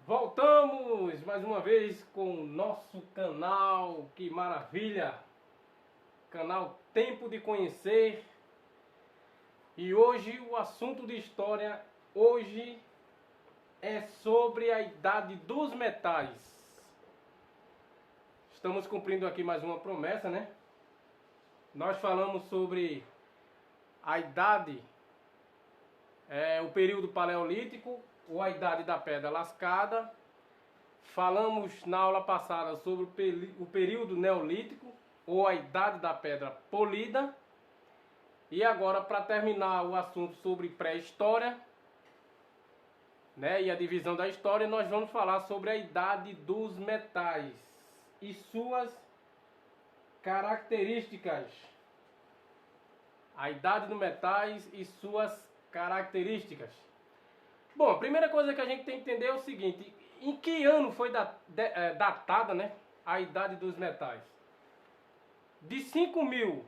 Voltamos mais uma vez com o nosso canal, que maravilha! Canal Tempo de Conhecer. E hoje o assunto de história hoje é sobre a idade dos metais. Estamos cumprindo aqui mais uma promessa, né? Nós falamos sobre a idade, o período paleolítico, ou a idade da pedra lascada. Falamos na aula passada sobre o período neolítico, ou a idade da pedra polida. E agora, para terminar o assunto sobre pré-história, né, e a divisão da história, nós vamos falar sobre a idade dos metais e suas características. A idade dos metais e suas características. Bom, a primeira coisa que a gente tem que entender é o seguinte: em que ano foi datada, né, a idade dos metais? De 5.000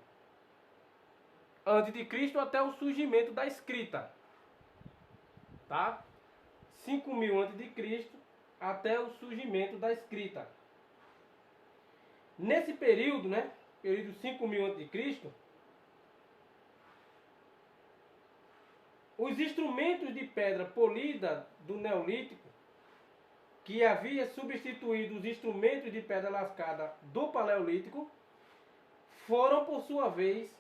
a.C. até o surgimento da escrita, tá? 5.000 a.C. até o surgimento da escrita. Nesse período, né, período 5.000 a.C., os instrumentos de pedra polida do Neolítico, que havia substituído os instrumentos de pedra lascada do Paleolítico, foram, por sua vez,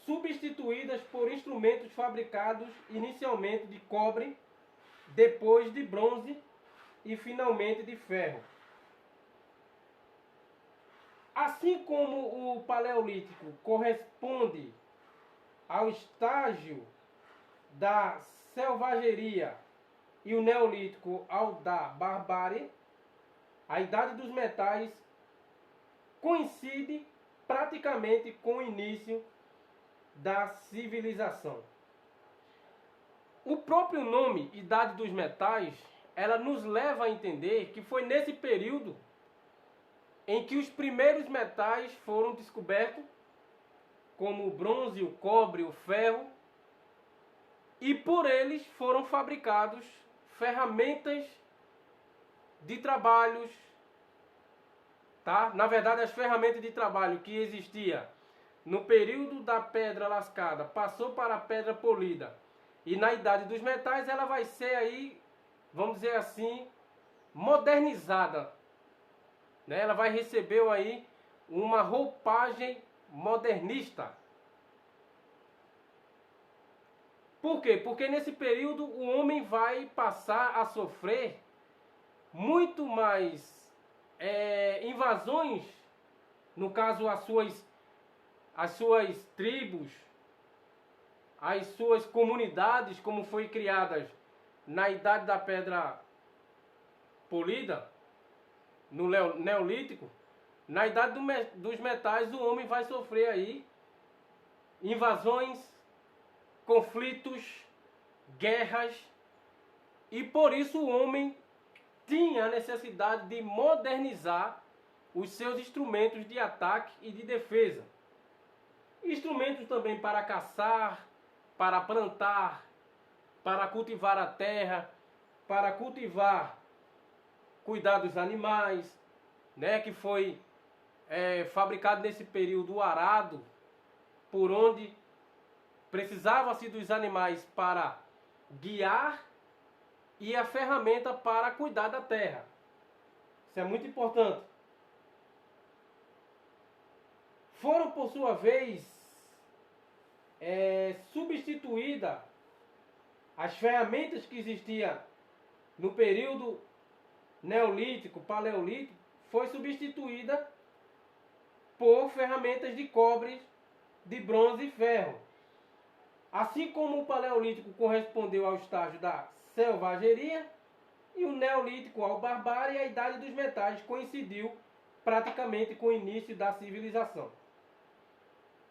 substituídas por instrumentos fabricados inicialmente de cobre, depois de bronze e finalmente de ferro. Assim como o Paleolítico corresponde ao estágio da selvageria e o Neolítico ao da barbárie, a idade dos metais coincide praticamente com o início da civilização. O próprio nome Idade dos Metais, ela nos leva a entender que foi nesse período em que os primeiros metais foram descobertos, como o bronze, o cobre, o ferro, e por eles foram fabricados ferramentas de trabalhos, tá? Na verdade, as ferramentas de trabalho que existia no período da pedra lascada passou para a pedra polida, e na idade dos metais ela vai ser aí, vamos dizer assim, modernizada, né? Ela vai receber aí uma roupagem modernista. Por quê? Porque nesse período o homem vai passar a sofrer muito mais invasões, no caso as suas tribos, as suas comunidades, como foi criadas na idade da pedra polida, no Neolítico. Na idade dos metais o homem vai sofrer aí invasões, conflitos, guerras, e por isso o homem tinha a necessidade de modernizar os seus instrumentos de ataque e de defesa. Instrumentos também para caçar, para plantar, para cultivar a terra, para cuidar dos animais, né, que foi fabricado nesse período o arado, por onde precisava-se dos animais para guiar e a ferramenta para cuidar da terra. Isso é muito importante. Foram, por sua vez, substituídas as ferramentas que existiam no período neolítico, paleolítico, foi substituída por ferramentas de cobre, de bronze e ferro. Assim como o Paleolítico correspondeu ao estágio da selvageria e o Neolítico ao barbárie, a idade dos metais coincidiu praticamente com o início da civilização.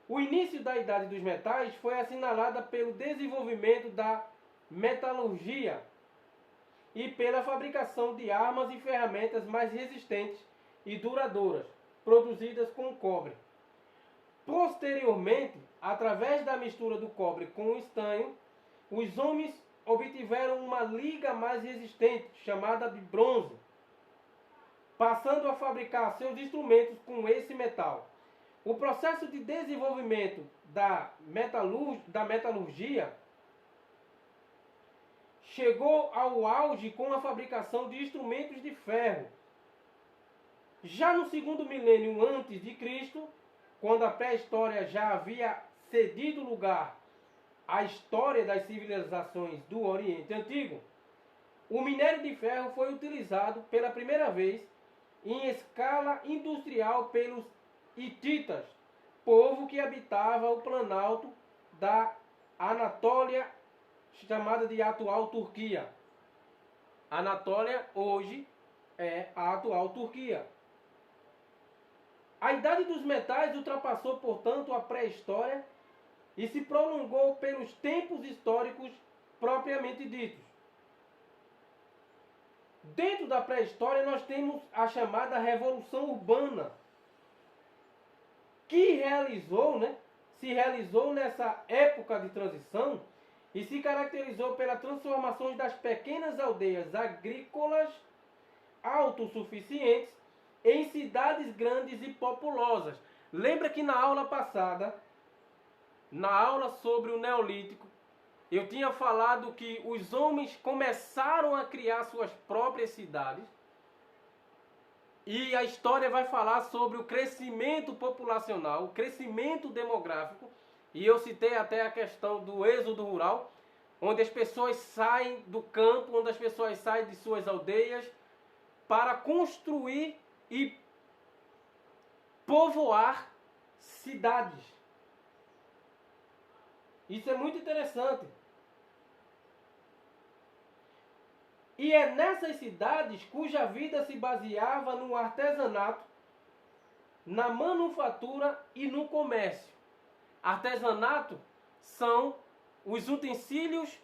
O início da idade dos metais foi assinalada pelo desenvolvimento da metalurgia e pela fabricação de armas e ferramentas mais resistentes e duradouras, produzidas com cobre. Posteriormente, através da mistura do cobre com o estanho, os homens obtiveram uma liga mais resistente, chamada de bronze, passando a fabricar seus instrumentos com esse metal. O processo de desenvolvimento da metalurgia chegou ao auge com a fabricação de instrumentos de ferro. Já no segundo milênio antes de Cristo, quando a pré-história já havia cedido lugar à história das civilizações do Oriente Antigo, o minério de ferro foi utilizado pela primeira vez em escala industrial pelos hititas, povo que habitava o planalto da Anatólia, chamada de atual Turquia. Anatólia hoje é a atual Turquia. A idade dos metais ultrapassou, portanto, a pré-história e se prolongou pelos tempos históricos propriamente ditos. Dentro da pré-história nós temos a chamada Revolução Urbana, que se realizou nessa época de transição e se caracterizou pela transformação das pequenas aldeias agrícolas autossuficientes em cidades grandes e populosas. Lembra que na aula passada, na aula sobre o Neolítico, eu tinha falado que os homens começaram a criar suas próprias cidades. E a história vai falar sobre o crescimento populacional, o crescimento demográfico. E eu citei até a questão do êxodo rural, onde as pessoas saem do campo, onde as pessoas saem de suas aldeias para construir e povoar cidades. Isso é muito interessante. E é nessas cidades cuja vida se baseava no artesanato, na manufatura e no comércio. Artesanato são os utensílios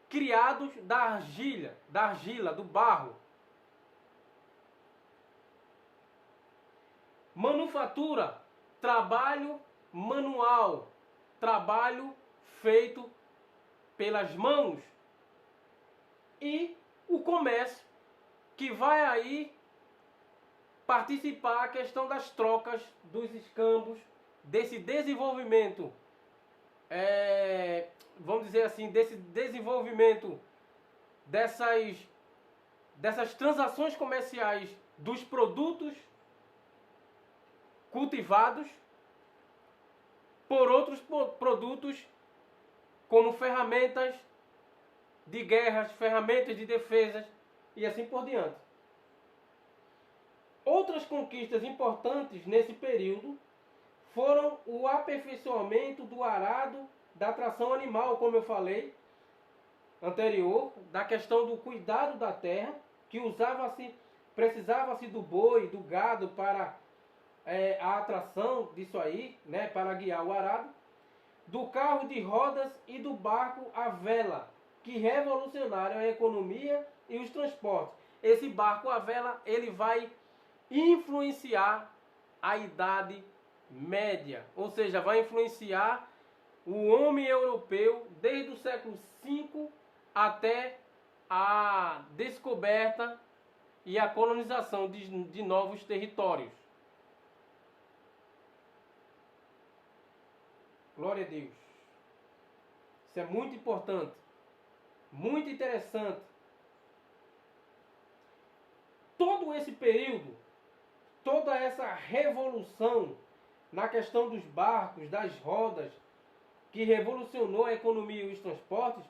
criados da argila, do barro. Manufatura, trabalho manual, trabalho feito pelas mãos. E o comércio, que vai aí participar a questão das trocas, dos escambos, desse desenvolvimento, vamos dizer assim, desse desenvolvimento dessas transações comerciais dos produtos cultivados por outros produtos, como ferramentas de guerras, ferramentas de defesas e assim por diante. Outras conquistas importantes nesse período foram o aperfeiçoamento do arado, da tração animal, como eu falei anterior, da questão do cuidado da terra, que precisava-se do boi, do gado para a atração disso aí, né, para guiar o arado, do carro de rodas e do barco à vela, que revolucionaram a economia e os transportes. Esse barco à vela, ele vai influenciar a Idade Média, ou seja, vai influenciar o homem europeu desde o século V até a descoberta e a colonização de novos territórios. Glória a Deus. Isso é muito importante, muito interessante. Todo esse período, toda essa revolução na questão dos barcos, das rodas, que revolucionou a economia e os transportes,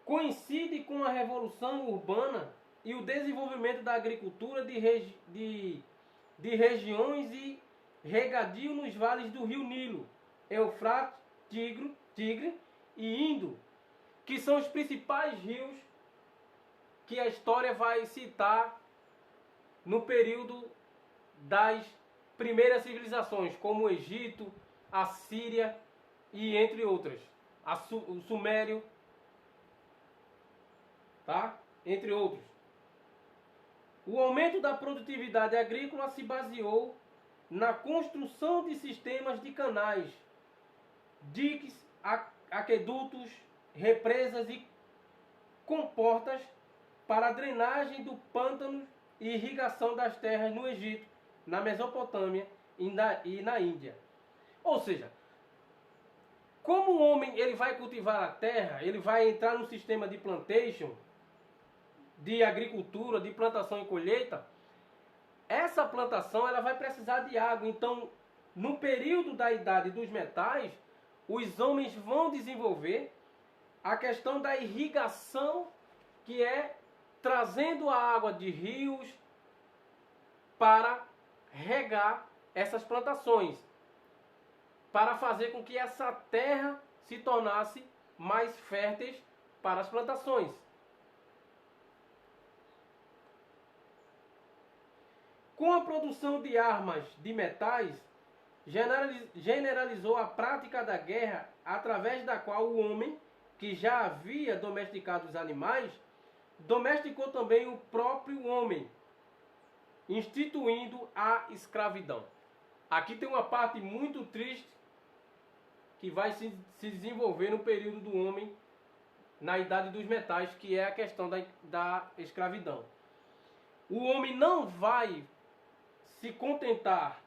coincide com a revolução urbana e o desenvolvimento da agricultura de regiões e regadio nos vales do rio Nilo, Eufrates, Tigre e Indo, que são os principais rios que a história vai citar no período das primeiras civilizações, como o Egito, a Síria e entre outras, o Sumério, tá? Entre outros. O aumento da produtividade agrícola se baseou na construção de sistemas de canais, diques, aquedutos, represas comportas para a drenagem do pântano e irrigação das terras no Egito, na Mesopotâmia e na Índia. Ou seja, como o homem ele vai cultivar a terra, ele vai entrar no sistema de plantation, de agricultura, de plantação e colheita, essa plantação ela vai precisar de água. Então, no período da idade dos metais, os homens vão desenvolver a questão da irrigação, que é trazendo a água de rios para regar essas plantações, para fazer com que essa terra se tornasse mais fértil para as plantações. Com a produção de armas de metais, generalizou a prática da guerra, através da qual o homem, que já havia domesticado os animais, domesticou também o próprio homem, instituindo a escravidão. Aqui tem uma parte muito triste que vai se desenvolver no período do homem na idade dos metais, que é a questão da escravidão. O homem não vai se contentar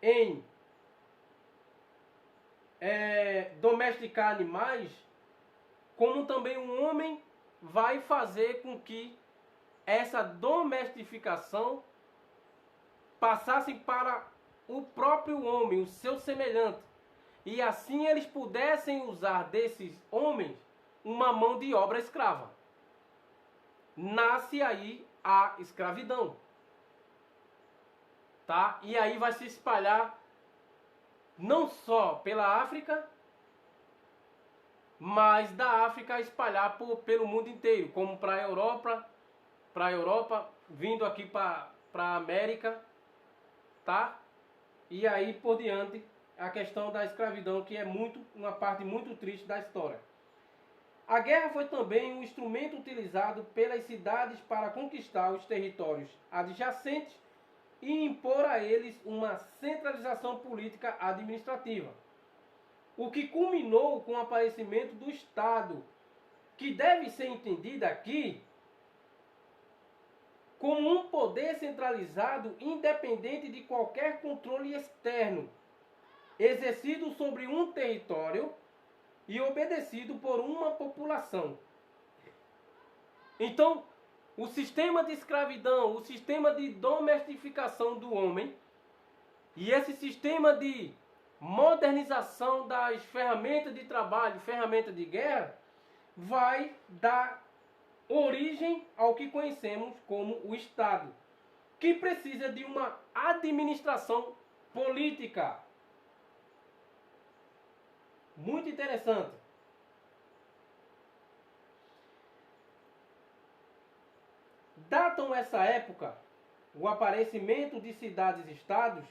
em domesticar animais, como também um homem vai fazer com que essa domesticação passasse para o próprio homem, o seu semelhante, e assim eles pudessem usar desses homens uma mão de obra escrava. Nasce aí a escravidão, tá? E aí vai se espalhar não só pela África, mas da África espalhar pelo mundo inteiro, como para a Europa, vindo aqui para a América, tá? E aí por diante a questão da escravidão, que é uma parte muito triste da história. A guerra foi também um instrumento utilizado pelas cidades para conquistar os territórios adjacentes e impor a eles uma centralização política administrativa, o que culminou com o aparecimento do Estado, que deve ser entendido aqui como um poder centralizado independente de qualquer controle externo, exercido sobre um território e obedecido por uma população. Então, o sistema de escravidão, o sistema de domesticação do homem e esse sistema de modernização das ferramentas de trabalho, ferramentas de guerra, vai dar origem ao que conhecemos como o Estado, que precisa de uma administração política. Muito interessante. Datam essa época o aparecimento de cidades-estados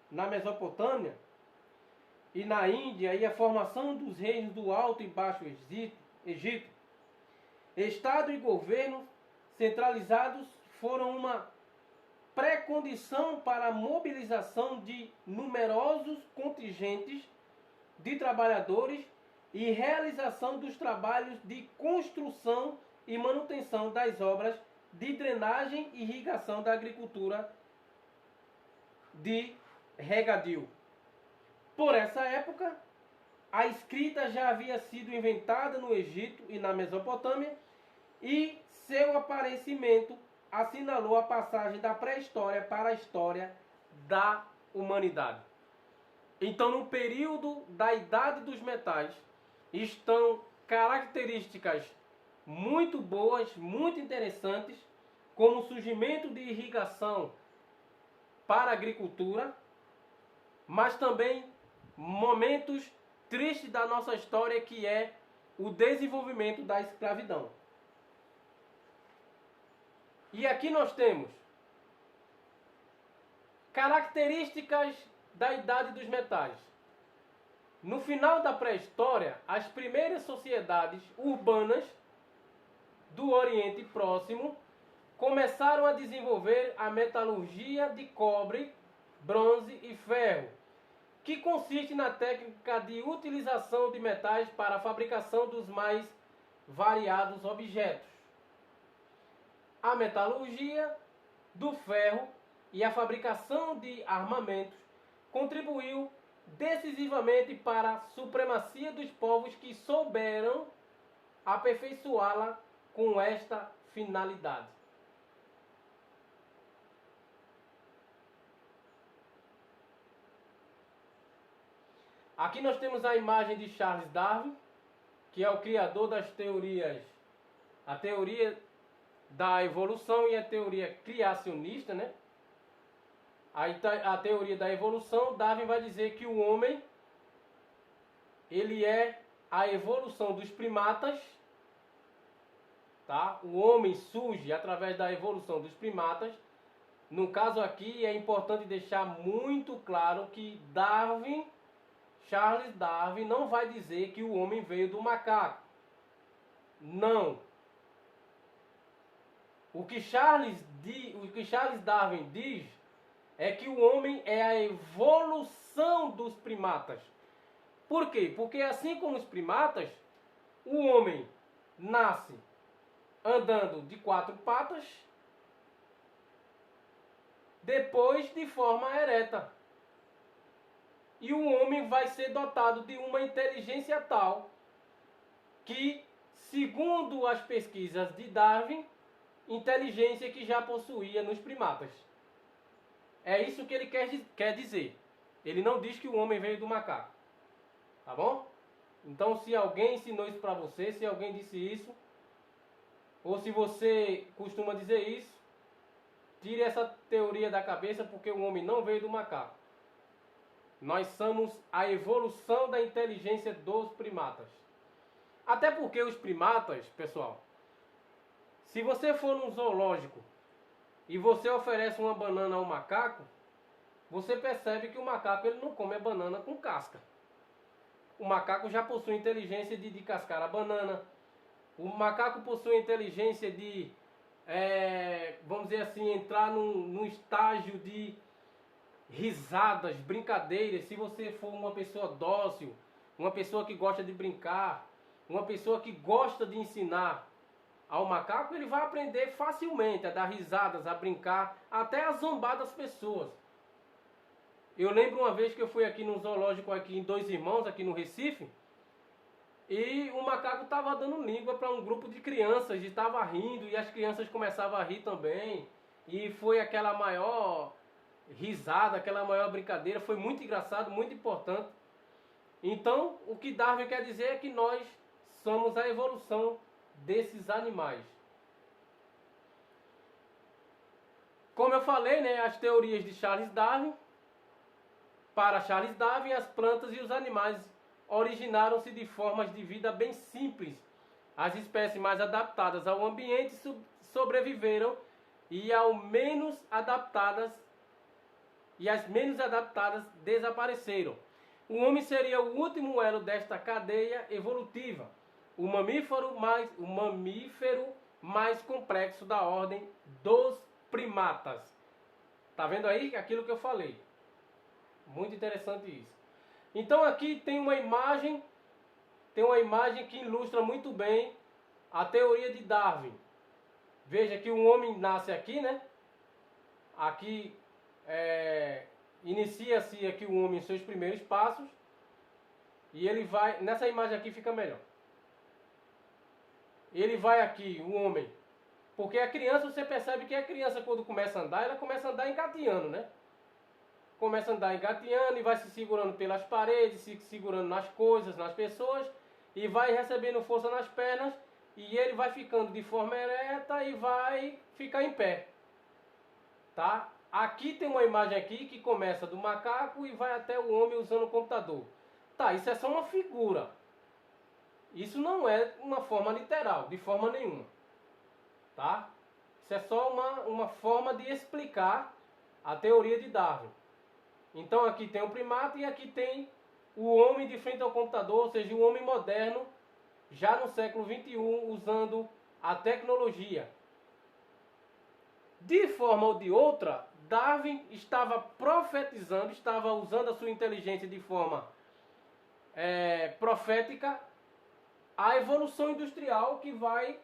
na Mesopotâmia e na Índia e a formação dos reinos do Alto e Baixo Egito. Estado e governo centralizados foram uma pré-condição para a mobilização de numerosos contingentes de trabalhadores e realização dos trabalhos de construção e manutenção das obras de drenagem e irrigação da agricultura de regadio. Por essa época, a escrita já havia sido inventada no Egito e na Mesopotâmia, e seu aparecimento assinalou a passagem da pré-história para a história da humanidade. Então, no período da Idade dos Metais, estão características muito boas, muito interessantes, como o surgimento de irrigação para a agricultura, mas também momentos tristes da nossa história, que é o desenvolvimento da escravidão. E aqui nós temos características da Idade dos Metais. No final da pré-história, as primeiras sociedades urbanas do Oriente Próximo começaram a desenvolver a metalurgia de cobre, bronze e ferro, que consiste na técnica de utilização de metais para a fabricação dos mais variados objetos. A metalurgia do ferro e a fabricação de armamentos contribuiu decisivamente para a supremacia dos povos que souberam aperfeiçoá-la com esta finalidade. Aqui nós temos a imagem de Charles Darwin, que é o criador das teorias, a teoria da evolução e a teoria criacionista, né? A teoria da evolução, Darwin vai dizer que o homem, ele é a evolução dos primatas, tá? O homem surge através da evolução dos primatas. No caso aqui é importante deixar muito claro que Charles Darwin não vai dizer que o homem veio do macaco. Não. O que Charles Darwin diz é que o homem é a evolução dos primatas. Por quê? Porque assim como os primatas, o homem nasce andando de 4 patas, depois de forma ereta. E o homem vai ser dotado de uma inteligência tal que, segundo as pesquisas de Darwin, inteligência que já possuía nos primatas. É isso que ele quer dizer. Ele não diz que o homem veio do macaco. Tá bom? Então, se alguém ensinou isso para você, se alguém disse isso, ou se você costuma dizer isso, tire essa teoria da cabeça, porque o homem não veio do macaco. Nós somos a evolução da inteligência dos primatas. Até porque os primatas, pessoal, se você for num zoológico e você oferece uma banana ao macaco, você percebe que o macaco ele não come a banana com casca. O macaco já possui inteligência de descascar a banana. O macaco possui inteligência de, vamos dizer assim, entrar num estágio de risadas, brincadeiras. Se você for uma pessoa dócil, uma pessoa que gosta de brincar, uma pessoa que gosta de ensinar ao macaco, ele vai aprender facilmente a dar risadas, a brincar, até a zombar das pessoas. Eu lembro uma vez que eu fui aqui no zoológico aqui em Dois Irmãos, aqui no Recife, e o macaco estava dando língua para um grupo de crianças, e estava rindo, e as crianças começavam a rir também, e foi aquela maior risada, aquela maior brincadeira, foi muito engraçado, muito importante. Então, o que Darwin quer dizer é que nós somos a evolução desses animais. Como eu falei, né, as teorias de Charles Darwin, para Charles Darwin, as plantas e os animais originaram-se de formas de vida bem simples. As espécies mais adaptadas ao ambiente sobreviveram e as menos adaptadas desapareceram. O homem seria o último elo desta cadeia evolutiva, o mamífero mais complexo da ordem dos primatas. Tá vendo aí aquilo que eu falei? Muito interessante isso. Então aqui tem uma imagem que ilustra muito bem a teoria de Darwin. Veja que o homem nasce aqui, né? Aqui inicia-se aqui o homem em seus primeiros passos. E ele vai, nessa imagem aqui fica melhor. Ele vai aqui, o homem. Porque a criança, você percebe que a criança quando começa a andar, ela começa a andar engateando, né? Começa a andar engateando e vai se segurando pelas paredes, se segurando nas coisas, nas pessoas, e vai recebendo força nas pernas, e ele vai ficando de forma ereta e vai ficar em pé. Tá? Aqui tem uma imagem aqui que começa do macaco e vai até o homem usando o computador. Tá, isso é só uma figura. Isso não é uma forma literal, de forma nenhuma. Tá? Isso é só uma forma de explicar a teoria de Darwin. Então aqui tem o primata e aqui tem o homem de frente ao computador, ou seja, o homem moderno, já no século XXI, usando a tecnologia. De forma ou de outra, Darwin estava profetizando, estava usando a sua inteligência de forma profética a evolução industrial que vai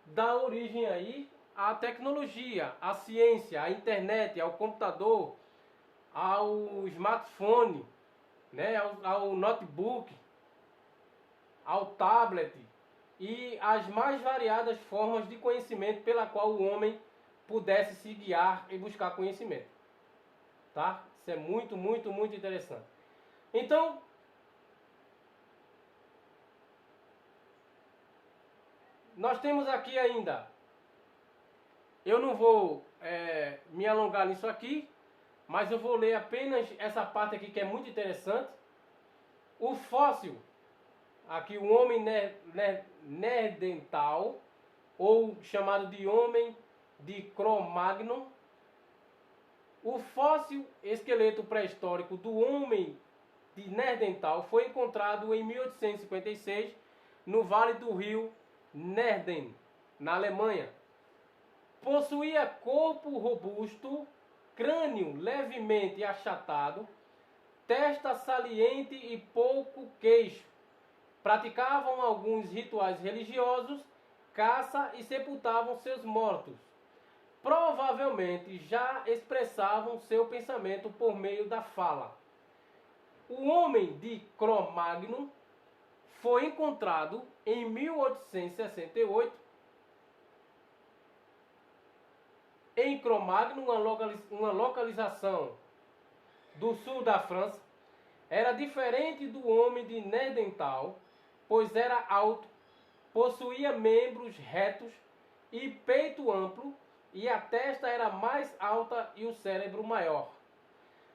dar origem aí à tecnologia, à ciência, à internet, ao computador, ao smartphone, né, ao notebook, ao tablet e as mais variadas formas de conhecimento pela qual o homem pudesse se guiar e buscar conhecimento. Tá? Isso é muito, muito, muito interessante. Então, nós temos aqui ainda, eu não vou me alongar nisso aqui, mas eu vou ler apenas essa parte aqui que é muito interessante. O fóssil, aqui o homem neandertal, ou chamado de homem de Cro-Magnon. O fóssil esqueleto pré-histórico do homem de Neandertal foi encontrado em 1856 no vale do rio Nerden, na Alemanha. Possuía corpo robusto, crânio levemente achatado, testa saliente e pouco queixo. Praticavam alguns rituais religiosos, caça e sepultavam seus mortos. Provavelmente já expressavam seu pensamento por meio da fala. O homem de Cro-Magnon foi encontrado em 1868 em Cro-Magnon, uma localização do sul da França. Era diferente do homem de Neandertal, pois era alto, possuía membros retos e peito amplo, e a testa era mais alta e o cérebro maior.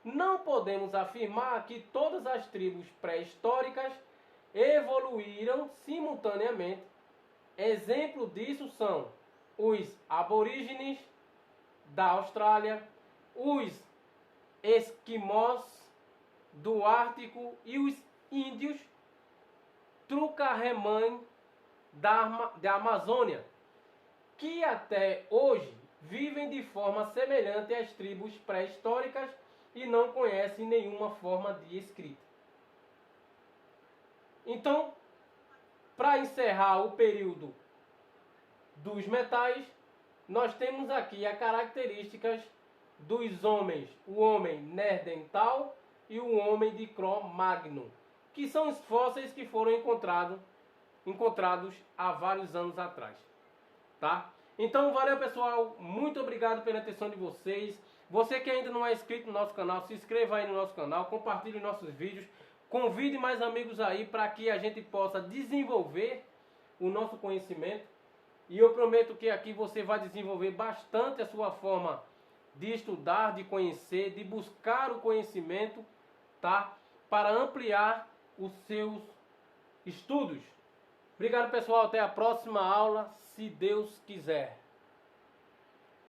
Não podemos afirmar que todas as tribos pré-históricas evoluíram simultaneamente. Exemplo disso são os aborígenes da Austrália, os esquimós do Ártico e os índios Trucaremã da Amazônia, que até hoje vivem de forma semelhante às tribos pré-históricas e não conhecem nenhuma forma de escrita. Então, para encerrar o período dos metais, nós temos aqui as características dos homens, o homem Neandertal e o homem de Cro-Magnon, que são os fósseis que foram encontrados há vários anos atrás. Tá? Então, valeu pessoal, muito obrigado pela atenção de vocês. Você que ainda não é inscrito no nosso canal, se inscreva aí no nosso canal, compartilhe nossos vídeos, convide mais amigos aí para que a gente possa desenvolver o nosso conhecimento. E eu prometo que aqui você vai desenvolver bastante a sua forma de estudar, de conhecer, de buscar o conhecimento, tá? Para ampliar os seus estudos. Obrigado pessoal, até a próxima aula, se Deus quiser.